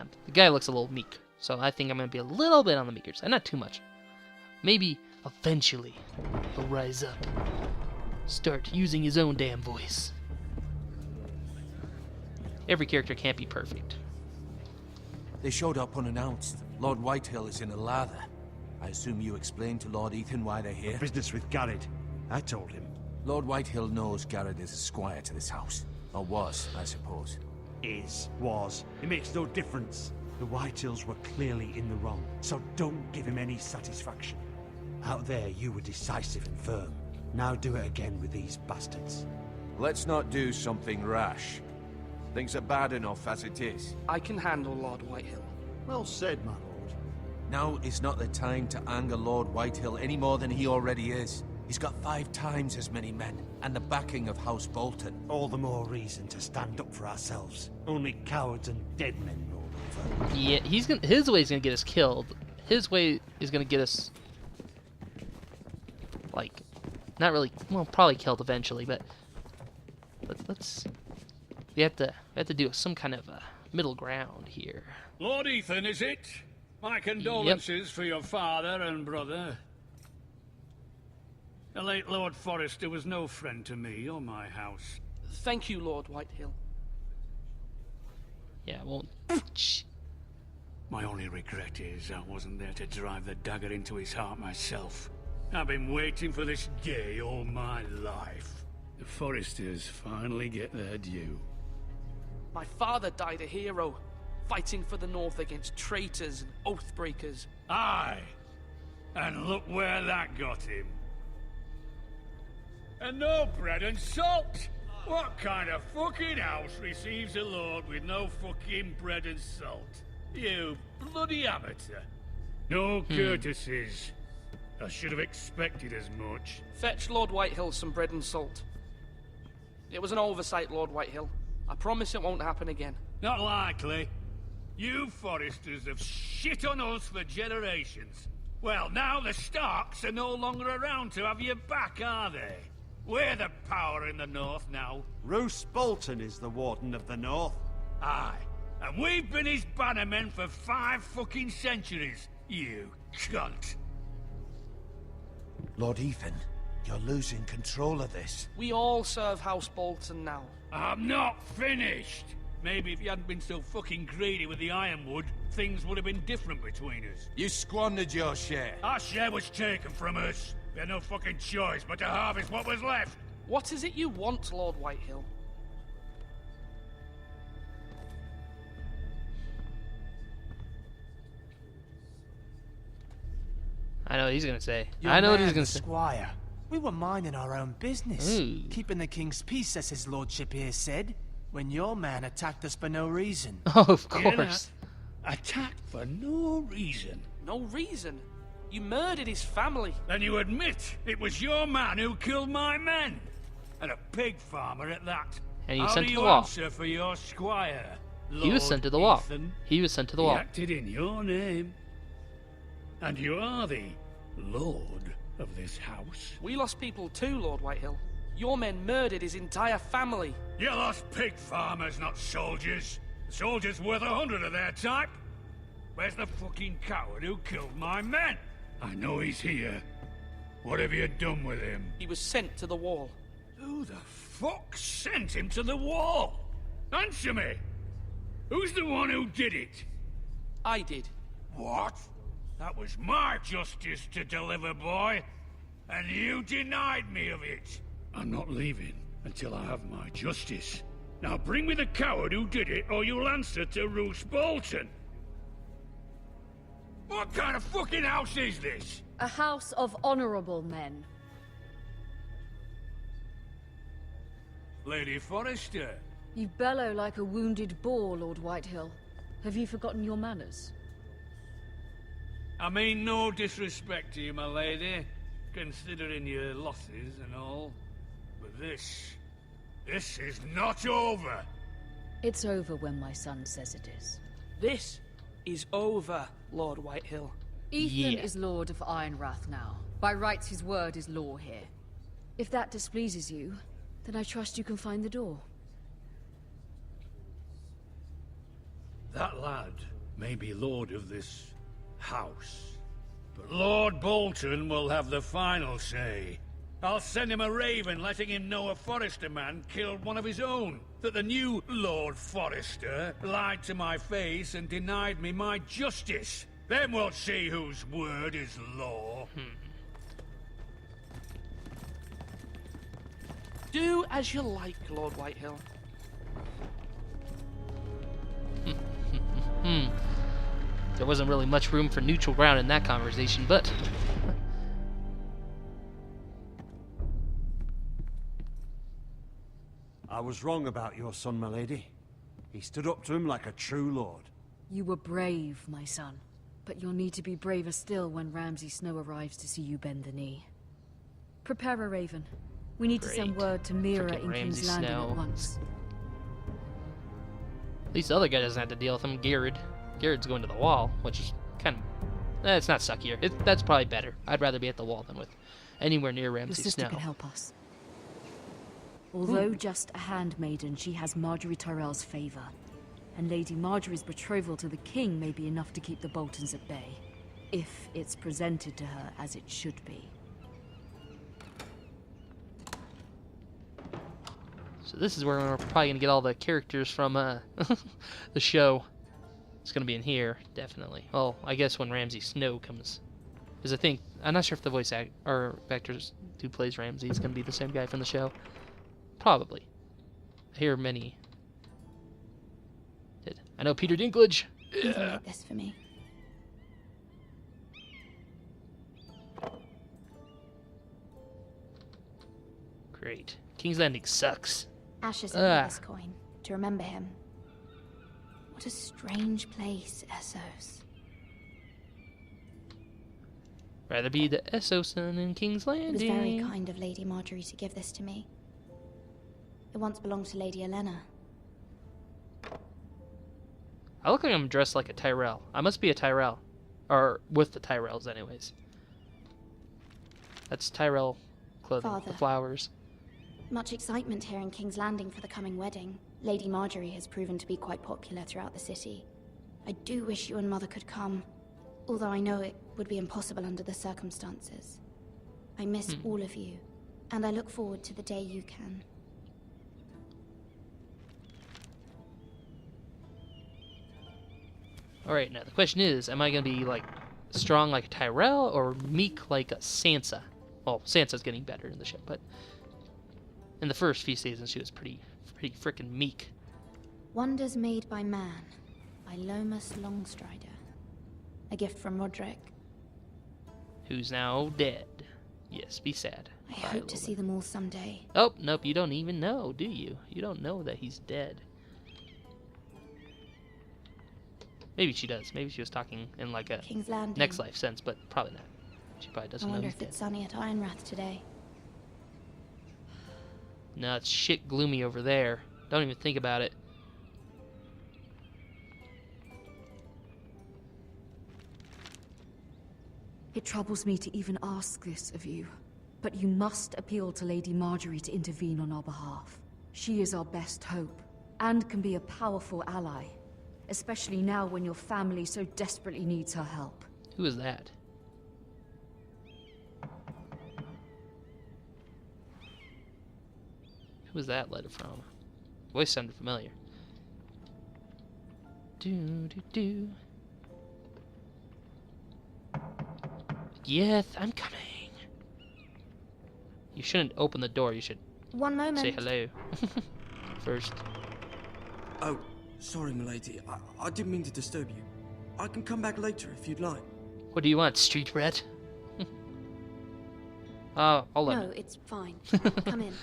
around. The guy looks a little meek, so I think I'm going to be a little bit on the meeker side. Not too much. Maybe eventually he'll rise up. Start using his own damn voice. Every character can't be perfect. They showed up unannounced. Lord Whitehill is in a lather. I assume you explained to Lord Ethan why they're here? Business with Garrett. I told him. Lord Whitehill knows Garrett is a squire to this house. Or was, I suppose. Was. It makes no difference. The Whitehills were clearly in the wrong, so don't give him any satisfaction. Out there, you were decisive and firm. Now do it again with these bastards. Let's not do something rash. Things are bad enough as it is. I can handle Lord Whitehill. Well said, my lord. Now is not the time to anger Lord Whitehill any more than he already is. He's got 5 times as many men, and the backing of House Bolton. All the more reason to stand up for ourselves. Only cowards and dead men roll over. Yeah, his way is gonna get us killed. His way is gonna get us, like, not really. Well, probably killed eventually, but let's. We have to do some kind of middle ground here. Lord Ethan, is it? My condolences for your father and brother. The late Lord Forrester was no friend to me or my house. Thank you, Lord Whitehill. Yeah, well. My only regret is I wasn't there to drive the dagger into his heart myself. I've been waiting for this day all my life. The Forresters finally get their due. My father died a hero, fighting for the North against traitors and oathbreakers. Aye, and look where that got him. And no bread and salt! What kind of fucking house receives a lord with no fucking bread and salt? You bloody amateur. No courtesies. I should have expected as much. Fetch Lord Whitehill some bread and salt. It was an oversight, Lord Whitehill. I promise it won't happen again. Not likely. You Forresters have shit on us for generations. Well, now the Starks are no longer around to have your back, are they? We're the power in the North now. Roose Bolton is the Warden of the North. Aye. And we've been his bannermen for 5 fucking centuries, you cunt. Lord Ethan, you're losing control of this. We all serve House Bolton now. I'm not finished. Maybe if you hadn't been so fucking greedy with the ironwood, things would have been different between us. You squandered your share. Our share was taken from us. We had no fucking choice but to harvest what was left. What is it you want, Lord Whitehill? I know what he's gonna say. Your I know what man, he's gonna the say. Squire. We were minding our own business. Ooh. Keeping the king's peace, as his lordship here said, when your man attacked us for no reason. Oh, of Hear course. that? Attacked for no reason. No reason. You murdered his family. Then you admit it was your man who killed my men. And a pig farmer at that. And you How sent do to the you wall. answer for your squire, He was Lord sent to the wall. Ethan? He was sent to the He wall. acted in your name. And you are the Lord of this house. We lost people too, Lord Whitehill. Your men murdered his entire family. You lost pig farmers, not soldiers. The soldiers worth 100 of their type. Where's the fucking coward who killed my men? I know he's here. What have you done with him? He was sent to the wall. Who the fuck sent him to the wall? Answer me! Who's the one who did it? I did. What? That was my justice to deliver, boy. And you denied me of it. I'm not leaving until I have my justice. Now bring me the coward who did it, or you'll answer to Roose Bolton. What kind of fucking house is this? A house of honorable men. Lady Forrester. You bellow like a wounded boar, Lord Whitehill. Have you forgotten your manners? I mean no disrespect to you, my lady, considering your losses and all. But this is not over. It's over when my son says it is. This is over, Lord Whitehill. Ethan Yeah. is Lord of Ironrath now. By rights, his word is law here. If that displeases you, then I trust you can find the door. That lad may be lord of this house. But Lord Bolton will have the final say. I'll send him a raven letting him know a Forrester man killed one of his own. That the new Lord Forrester lied to my face and denied me my justice. Then we'll see whose word is law. Do as you like, Lord Whitehill. There wasn't really much room for neutral ground in that conversation, but... I was wrong about your son, my lady. He stood up to him like a true lord. You were brave, my son. But you'll need to be braver still when Ramsay Snow arrives to see you bend the knee. Prepare a raven. We need to send word to Mira Frickin' in King's Ramsay Landing Snow. at once. At least the other guy doesn't have to deal with him, Garrett. Garrett's going to the wall, which is kind of... it's not suckier. That's probably better. I'd rather be at the wall than with anywhere near Your Ramsay sister Snow. can help us. Although just a handmaiden, she has Marjorie Tyrell's favor. And Lady Marjorie's betrothal to the king may be enough to keep the Boltons at bay. If it's presented to her as it should be. So this is where we're probably going to get all the characters from the show. It's going to be in here, definitely. Well, I guess when Ramsay Snow comes. Because I think, I'm not sure if the voice actors who plays Ramsay is going to be the same guy from the show. Probably. I hear many did. I know Peter Dinklage. You can make this for me. Great. King's Landing sucks. Ashes over this coin, to remember him. What a strange place, Essos. Rather be the Essoson in King's Landing. It was very kind of Lady Marjorie to give this to me. It once belonged to Lady Elena. I look like I'm dressed like a Tyrell. I must be a Tyrell. Or with the Tyrells, anyways. That's Tyrell clothing. Father. The flowers. Much excitement here in King's Landing for the coming wedding. Lady Marjorie has proven to be quite popular throughout the city. I do wish you and Mother could come, although I know it would be impossible under the circumstances. I miss all of you, and I look forward to the day you can. Alright, now the question is, am I going to be, like, strong like a Tyrell or meek like a Sansa? Well, Sansa's getting better in the show, but in the first few seasons she was pretty frickin' meek. Wonders Made by Man, by Lomas Longstrider. A gift from Roderick. Who's now dead. Yes, be sad. I hope to see them all someday. Oh, nope, you don't even know, do you? You don't know that he's dead. Maybe she does. Maybe she was talking in like a King's Landing. next life sense, but probably not. She probably doesn't I know wonder he's if dead. it's sunny at Ironrath today. No, it's shit gloomy over there. Don't even think about it. It troubles me to even ask this of you, but you must appeal to Lady Marjorie to intervene on our behalf. She is our best hope, and can be a powerful ally, especially now when your family so desperately needs her help. Who is that? Who was that letter from? Voice sounded familiar. Do. Yes, I'm coming. You shouldn't open the door. You should One moment. say hello first. Oh, sorry, milady. I didn't mean to disturb you. I can come back later if you'd like. What do you want, street rat? I'll let No, it's fine. Come in.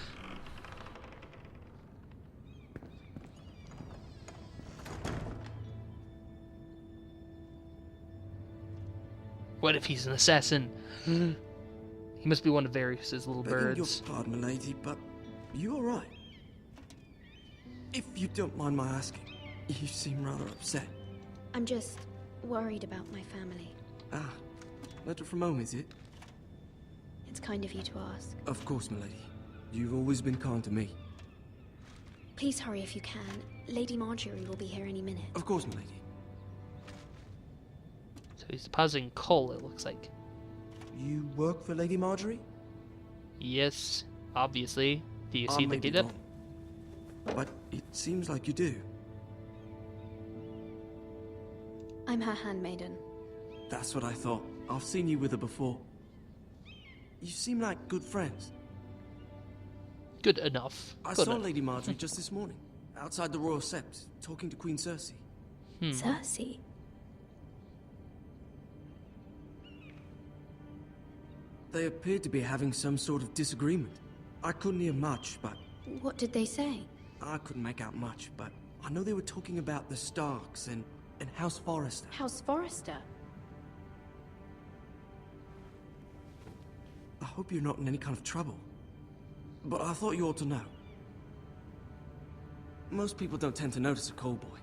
What if he's an assassin? He must be one of Varys' little Begging your birds. pardon, milady, but you all right? If you don't mind my asking, you seem rather upset. I'm just worried about my family. Ah, letter from home, is it? It's kind of you to ask. Of course, milady. You've always been kind to me. Please hurry if you can. Lady Marjorie will be here any minute. Of course, milady. So he's depositing coal, it looks like. You work for Lady Marjorie? Yes, obviously. Do you see I the may be get up? wrong, but it seems like you do. I'm her handmaiden. That's what I thought. I've seen you with her before. You seem like good friends. Good enough. I Good saw enough. Lady Marjorie just this morning, outside the Royal Sept, talking to Queen Cersei. Cersei? They appeared to be having some sort of disagreement. I couldn't hear much, but What did they say? I couldn't make out much, but I know they were talking about the Starks and House Forrester. House Forrester? I hope you're not in any kind of trouble. But I thought you ought to know. Most people don't tend to notice a call boy.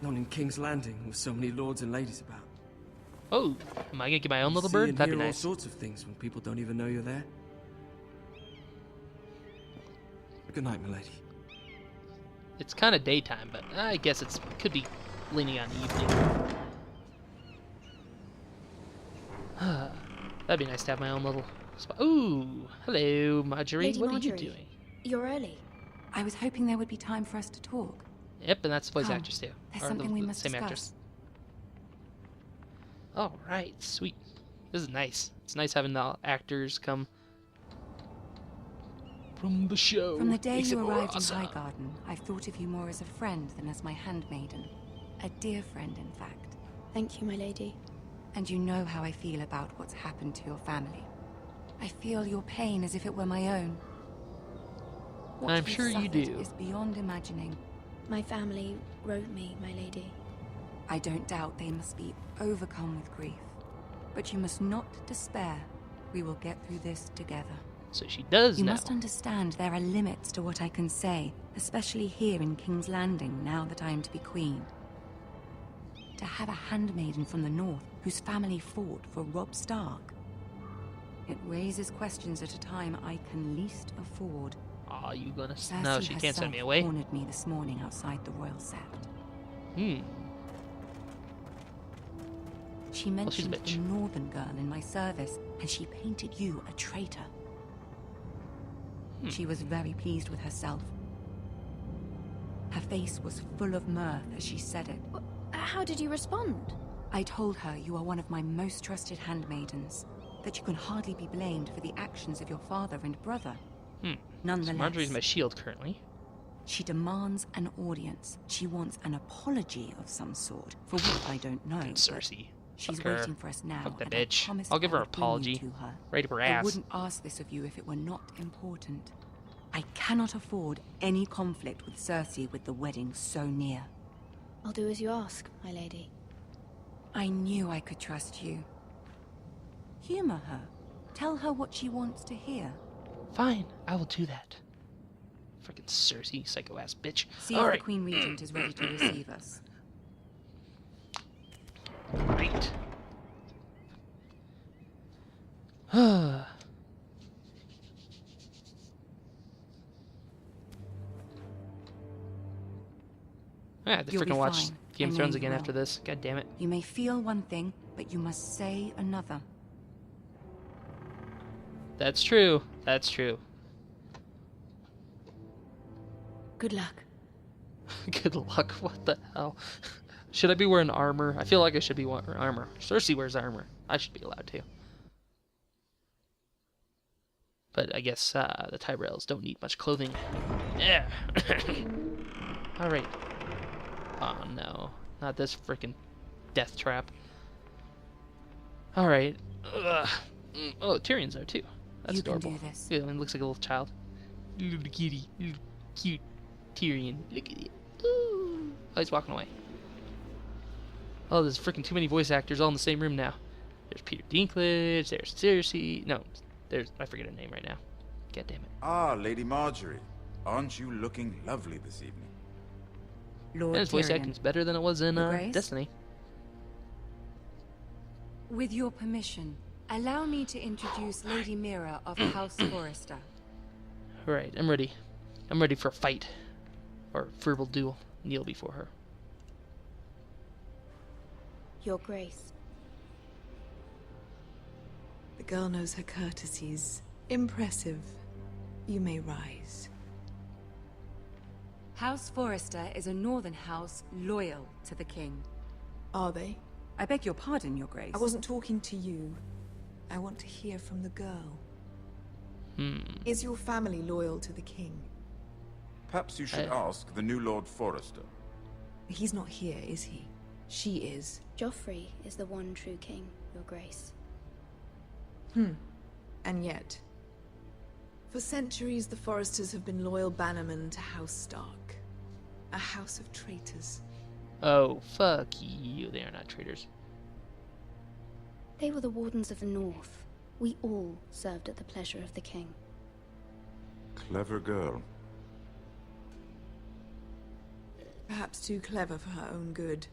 Not in King's Landing with so many lords and ladies about. Oh, am I gonna get my own little See bird? and That'd be hear all nice. sorts of things when people don't even know you're there. Good night, milady. It's kind of daytime, but I guess it could be leaning on evening. That'd be nice to have my own little spot. Ooh, hello, Marjorie. Lady What Marjorie, are you doing? You're early. I was hoping there would be time for us to talk. Yep, and that's the voice Come, actress too. there's Or something we must same discuss. actress. All right, sweet. This is nice. It's nice having the actors come from the show. From the day Makes it you more arrived awesome. in Highgarden, I've thought of you more as a friend than as my handmaiden. A dear friend, in fact. Thank you, my lady. And you know how I feel about what's happened to your family. I feel your pain as if it were my own. What I'm you've sure you suffered do. is beyond imagining. My family wrote me, my lady. I don't doubt they must be overcome with grief. But you must not despair. We will get through this together. So she does You now. must understand there are limits to what I can say, especially here in King's Landing, now that I am to be queen. To have a handmaiden from the north whose family fought for Robb Stark. It raises questions at a time I can least afford. Aw, you gonna... Cersei No, she can't send me herself away. cornered me this morning outside the Royal Sept. Hmm. She she's a mentioned bitch. the northern girl in my service, and she painted you a traitor. She was very pleased with herself. Her face was full of mirth as she said it. How did you respond? I told her you are one of my most trusted handmaidens, that you can hardly be blamed for the actions of your father and brother. So Nonetheless, Marjorie's my shield currently. she demands an audience. She wants an apology of some sort, for what I don't know. Fucking but Cersei. she's Fuck her. waiting for us now. Fuck that and I bitch. promised I'll give her I an would bring you apology. to her. Right up her I ass. wouldn't ask this of you if it were not important. I cannot afford any conflict with Cersei with the wedding so near. I'll do as you ask, my lady. I knew I could trust you. Humor her. Tell her what she wants to hear. Fine, I will do that. Freaking Cersei, psycho-ass bitch. See if Alright. the Queen Regent is ready to receive us. Great. I have to You'll be freaking watch fine. Game I of know Thrones you again will. after this. God damn it. You may feel one thing, but you must say another. That's true. That's true. Good luck. Good luck. What the hell? Should I be wearing armor? I feel like I should be wearing armor. Cersei wears armor. I should be allowed to. But I guess the Tyrells don't need much clothing. Yeah. Alright. Oh no. Not this freaking death trap. Alright. Oh, Tyrion's there too. That's You can adorable. do this. Yeah, it looks like a little child. Little kitty. Little cute Tyrion. Look at it. Ooh. Oh, he's walking away. Oh, there's freaking too many voice actors all in the same room now. There's Peter Dinklage, there's Cersei. No, there's... I forget her name right now. God damn it. Ah, Lady Marjorie. Aren't you looking lovely this evening? Lord And his voice Tyrion, acting's better than it was in Your Grace? Destiny. with your permission, allow me to introduce Lady Mira of House Forrester. Alright, I'm ready. I'm ready for a fight. Or verbal duel. Kneel before her. Your Grace. The girl knows her courtesies. Impressive. You may rise. House Forrester is a northern house loyal to the king. Are they? I beg your pardon, Your Grace. I wasn't talking to you. I want to hear from the girl. Is your family loyal to the king? Perhaps you should ask the new Lord Forrester. He's not here, is he? She is. Joffrey is the one true king, Your Grace. And yet, for centuries the Forresters have been loyal bannermen to House Stark. A house of traitors. Oh, fuck you. They are not traitors. They were the Wardens of the North. We all served at the pleasure of the king. Clever girl. Perhaps too clever for her own good.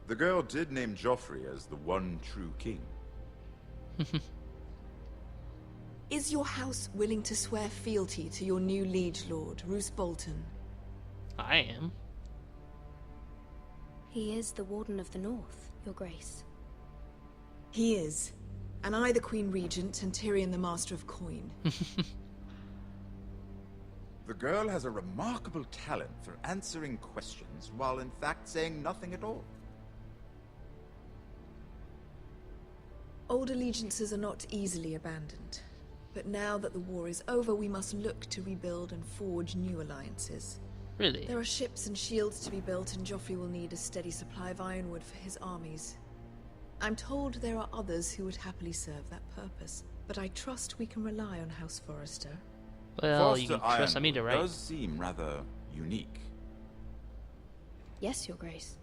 The girl did name Joffrey as the one true king. Is your house willing to swear fealty to your new liege lord, Roose Bolton? I am. He is the Warden of the North, Your Grace. He is. And I the Queen Regent and Tyrion the Master of Coin. The girl has a remarkable talent for answering questions while in fact saying nothing at all. Old allegiances are not easily abandoned. But now that the war is over, we must look to rebuild and forge new alliances. Really? There are ships and shields to be built, and Joffrey will need a steady supply of ironwood for his armies. I'm told there are others who would happily serve that purpose, but I trust we can rely on House Forrester. Well, you Forrester can trust Amita, right? does seem rather unique. Yes, Your Grace.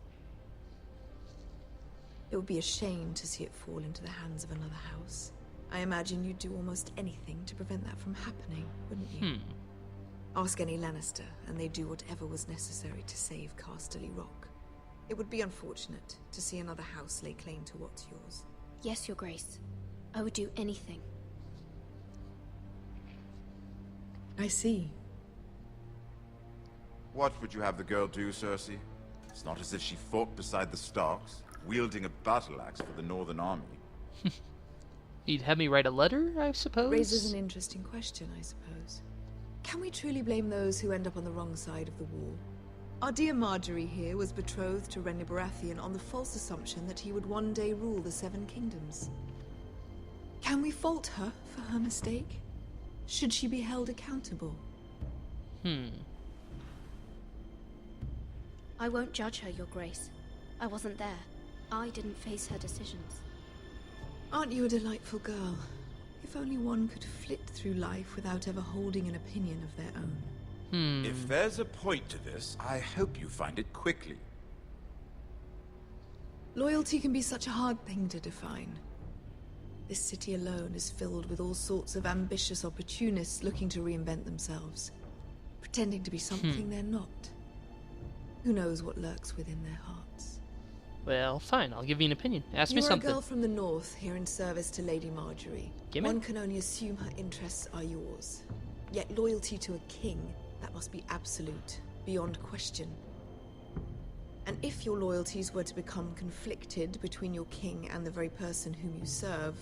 It would be a shame to see it fall into the hands of another house. I imagine you'd do almost anything to prevent that from happening, wouldn't you? Ask any Lannister, and they'd do whatever was necessary to save Casterly Rock. It would be unfortunate to see another house lay claim to what's yours. Yes, Your Grace. I would do anything. I see. What would you have the girl do, Cersei? It's not as if she fought beside the Starks, wielding a battle axe for the Northern Army. You'd have me write a letter, I suppose? Raises an interesting question, I suppose. Can we truly blame those who end up on the wrong side of the war? Our dear Marjorie here was betrothed to Renly Baratheon on the false assumption that he would one day rule the Seven Kingdoms. Can we fault her for her mistake? Should she be held accountable? I won't judge her, Your Grace. I wasn't there. I didn't face her decisions. Aren't you a delightful girl? If only one could flit through life without ever holding an opinion of their own. If there's a point to this, I hope you find it quickly. Loyalty can be such a hard thing to define. This city alone is filled with all sorts of ambitious opportunists looking to reinvent themselves, pretending to be something they're not. Who knows what lurks within their hearts? Well, fine. I'll give you an opinion. Ask me something. You're a girl from the north, here in service to Lady Marjorie. Gimme? One can only assume her interests are yours. Yet loyalty to a king, that must be absolute, beyond question. And if your loyalties were to become conflicted between your king and the very person whom you serve,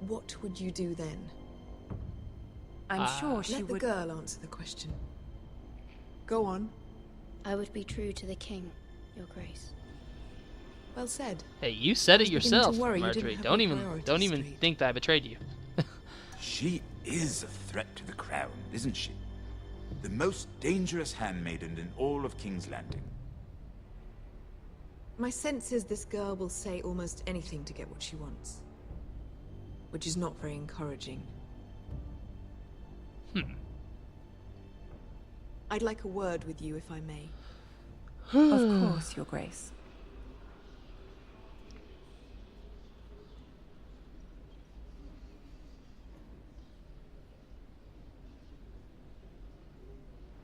what would you do then? I'm sure she Let would... the girl answer the question. Go on. I would be true to the king, Your Grace. Well said. Hey, you said it I was beginning to yourself, worry you Marjorie. didn't have Don't your even priorities straight. think that I betrayed you. She is a threat to the crown, isn't she? The most dangerous handmaiden in all of King's Landing. My sense is this girl will say almost anything to get what she wants. Which is not very encouraging. I'd like a word with you, if I may. Of course, Your Grace.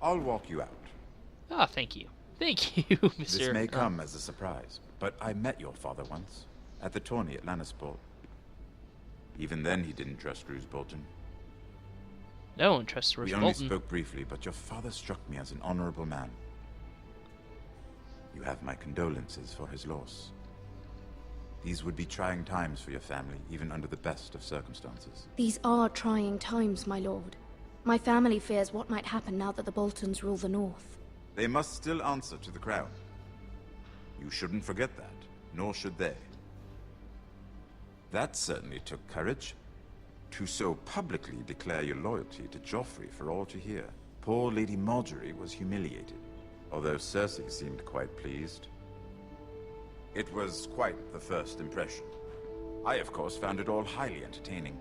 I'll walk you out. Ah, thank you. Thank you, Mr. This may come as a surprise, but I met your father once, at the tourney at Lannisport. Even then he didn't trust Roose Bolton. No one trusts Roose We only Bolton. spoke briefly, but your father struck me as an honorable man. You have my condolences for his loss. These would be trying times for your family, even under the best of circumstances. These are trying times, my lord. My family fears what might happen now that the Boltons rule the North. They must still answer to the crown. You shouldn't forget that, nor should they. That certainly took courage. To so publicly declare your loyalty to Joffrey for all to hear. Poor Lady Marjorie was humiliated, although Cersei seemed quite pleased. It was quite the first impression. I, of course, found it all highly entertaining.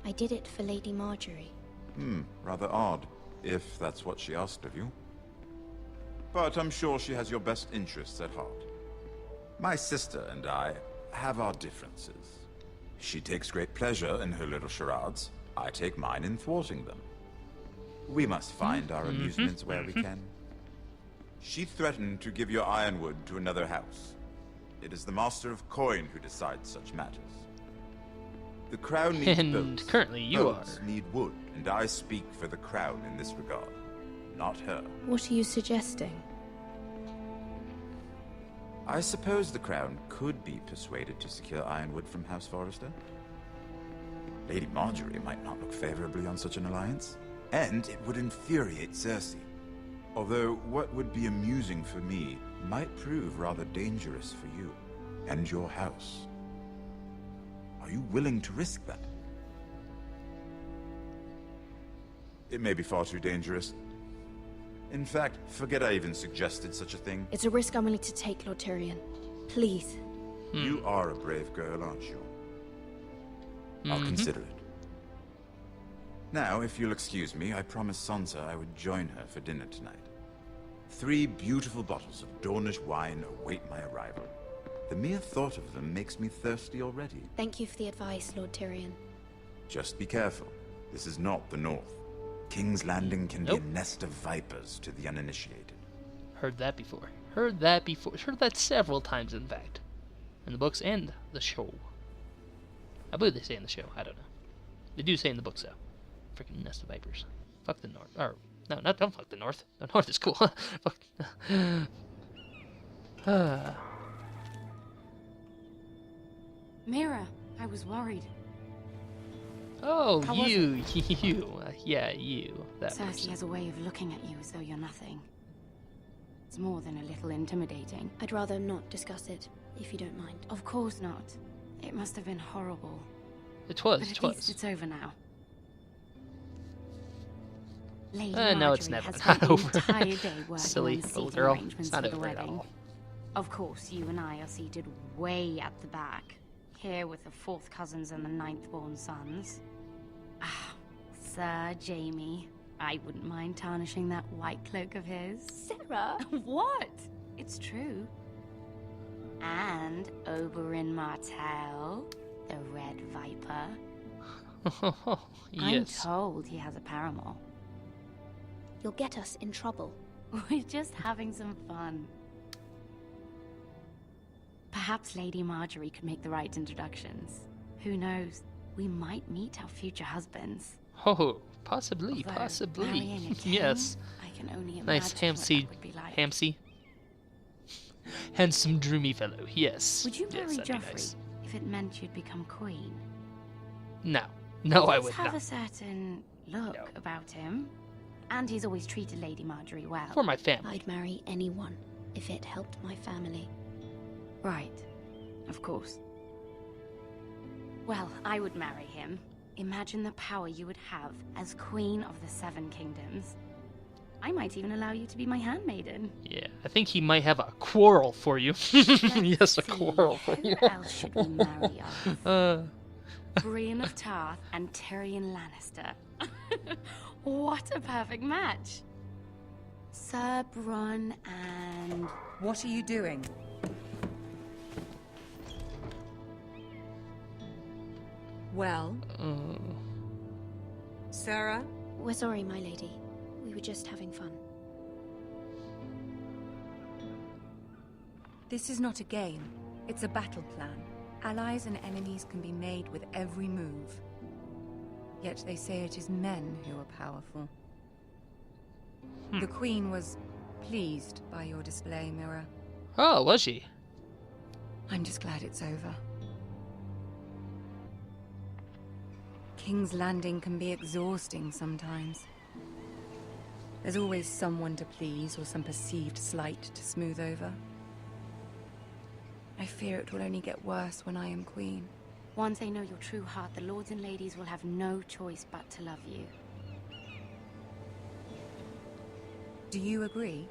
I did it for Lady Marjorie. Rather odd, if that's what she asked of you. But I'm sure she has your best interests at heart. My sister and I have our differences. She takes great pleasure in her little charades. I take mine in thwarting them. We must find our amusements where we can. She threatened to give your ironwood to another house. It is the Master of Coin who decides such matters. The crown needs boats. Currently you Boats need wood, and I speak for the crown in this regard, not her. What are you suggesting? I suppose the crown could be persuaded to secure ironwood from House Forrester. Lady Marjorie might not look favorably on such an alliance, and it would infuriate Cersei. Although what would be amusing for me might prove rather dangerous for you and your house. Are you willing to risk that? It may be far too dangerous. In fact, forget I even suggested such a thing. It's a risk I'm willing to take, Lord Tyrion. Please. You are a brave girl, aren't you? I'll consider it. Now, if you'll excuse me, I promised Sansa I would join her for dinner tonight. 3 beautiful bottles of Dornish wine await my arrival. The mere thought of them makes me thirsty already. Thank you for the advice, Lord Tyrion. Just be careful. This is not the North. King's Landing can be a nest of vipers to the uninitiated. Heard that before. Heard that before. Heard that several times, in fact. In the books and the show. I believe they say in the show. I don't know. They do say in the books, though. Freaking nest of vipers. Fuck the North. Or, no, don't fuck the North. The North is cool. Fuck. Mira, I was worried. Oh, you. Yeah, you. That Cersei person. has a way of looking at you as though you're nothing. It's more than a little intimidating. I'd rather not discuss it, if you don't mind. Of course not. It must have been horrible. It was, But it at was. least it's over now. Lady No, it's Marjorie never has not spent over. the entire day working Silly on the little seating girl. arrangements It's not for the over at wedding. all. Of course, you and I are seated way at the back, here with the 4th cousins and the 9th-born sons. Ah, Sir Jaime. I wouldn't mind tarnishing that white cloak of his. Sarah! What? It's true. And Oberyn Martell, the Red Viper. Yes. I'm told he has a paramour. You'll get us in trouble. We're just having some fun. Perhaps Lady Marjorie could make the right introductions. Who knows? We might meet our future husbands. Oh, possibly, Although, possibly. marrying a king, Yes. I can only Nice imagine what hamsy, that would be like. hamsy. Handsome, droomy fellow. Yes. Would you yes, marry that'd be Joffrey nice. if it meant you'd become queen? No. No, He I does would have not. a certain look about him. And he's always treated Lady Marjorie well. For my family. I'd marry anyone if it helped my family. Right. Of course. Well, I would marry him. Imagine the power you would have as Queen of the 7 Kingdoms. I might even allow you to be my handmaiden. Yeah, I think he might have a quarrel for you. Yes, a quarrel for you. Who else should we marry off? Brienne of Tarth and Tyrion Lannister. What a perfect match. Sir Bronn and... What are you doing? Well? Sarah? We're sorry, my lady. We were just having fun. This is not a game. It's a battle plan. Allies and enemies can be made with every move. Yet they say it is men who are powerful. The Queen was pleased by your display, Mira. Oh, was she? I'm just glad it's over. King's Landing can be exhausting sometimes. There's always someone to please or some perceived slight to smooth over. I fear it will only get worse when I am queen. Once they know your true heart, the lords and ladies will have no choice but to love you. Do you agree?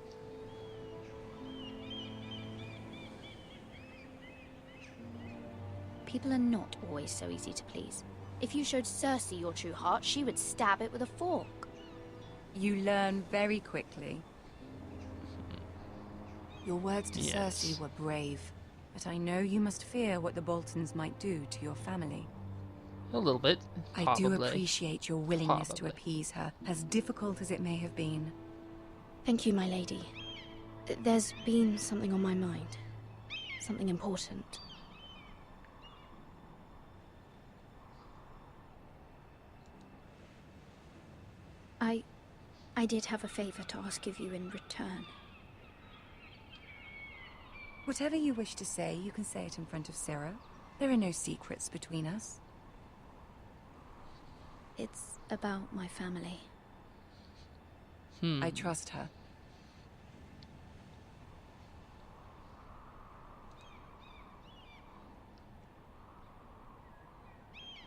People are not always so easy to please. If you showed Cersei your true heart, she would stab it with a fork. You learn very quickly. Your words to Yes. Cersei were brave, but I know you must fear what the Boltons might do to your family. A little bit. I do Probably. appreciate your willingness to Probably. appease her, as difficult as it may have been. Thank you, my lady. There's been something on my mind. Something important. I did have a favor to ask of you in return. Whatever you wish to say, you can say it in front of Sarah. There are no secrets between us. It's about my family. I trust her.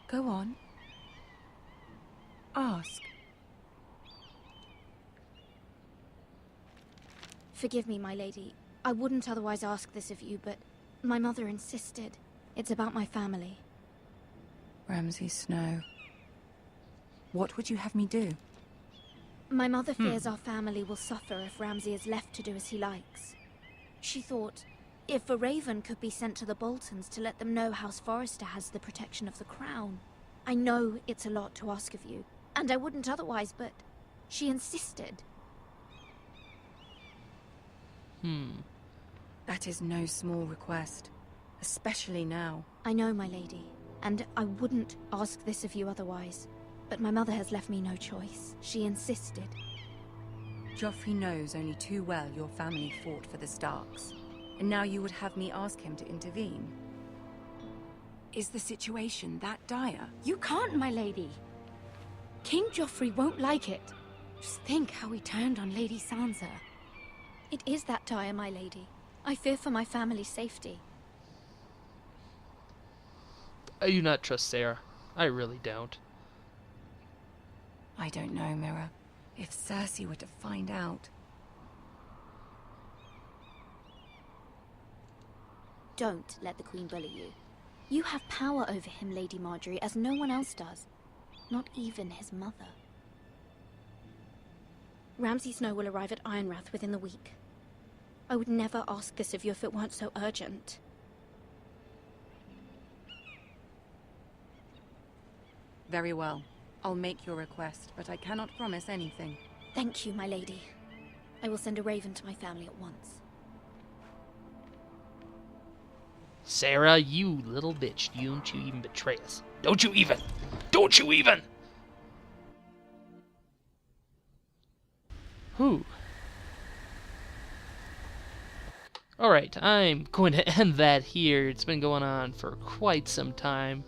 Go on. Ask. Forgive me, my lady. I wouldn't otherwise ask this of you, but my mother insisted. It's about my family. Ramsay Snow. What would you have me do? My mother fears our family will suffer if Ramsay is left to do as he likes. She thought, if a raven could be sent to the Boltons to let them know House Forrester has the protection of the crown. I know it's a lot to ask of you, and I wouldn't otherwise, but she insisted. That is no small request, especially now. I know, my lady, and I wouldn't ask this of you otherwise. But my mother has left me no choice. She insisted. Joffrey knows only too well your family fought for the Starks, and now you would have me ask him to intervene. Is the situation that dire? You can't, my lady. King Joffrey won't like it. Just think how he turned on Lady Sansa. It is that dire, my lady. I fear for my family's safety. I do not trust Sarah. I really don't. I don't know, Mira. If Cersei were to find out... Don't let the Queen bully you. You have power over him, Lady Marjorie, as no one else does. Not even his mother. Ramsay Snow will arrive at Ironrath within the week. I would never ask this of you if it weren't so urgent. Very well. I'll make your request, but I cannot promise anything. Thank you, my lady. I will send a raven to my family at once. Sarah, you little bitch. Don't you even betray us. Don't you even. Don't you even. Whew. Alright, I'm going to end that here. It's been going on for quite some time.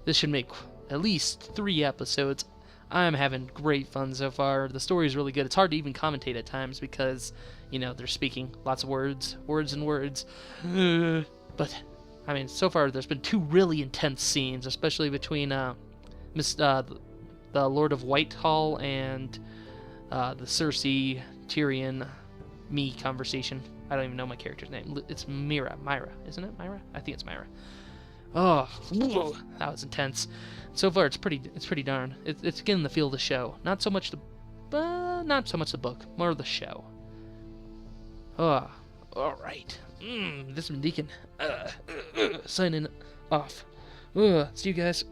This should make at least 3 episodes. I'm having great fun so far. The story is really good. It's hard to even commentate at times because, you know, they're speaking lots of words and words. But, I mean, so far there's been 2 really intense scenes, especially between the Lord of Whitehall and the Cersei, Tyrion, me conversation. I don't even know my character's name. It's Myra, isn't it? Myra? I think it's Myra. Oh, that was intense. So far, it's pretty darn. It's getting the feel of the show. Not so much the book, more of the show. Oh, all right. This is Deacon. Signing off. See you guys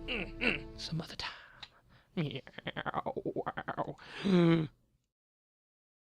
some other time. Meow.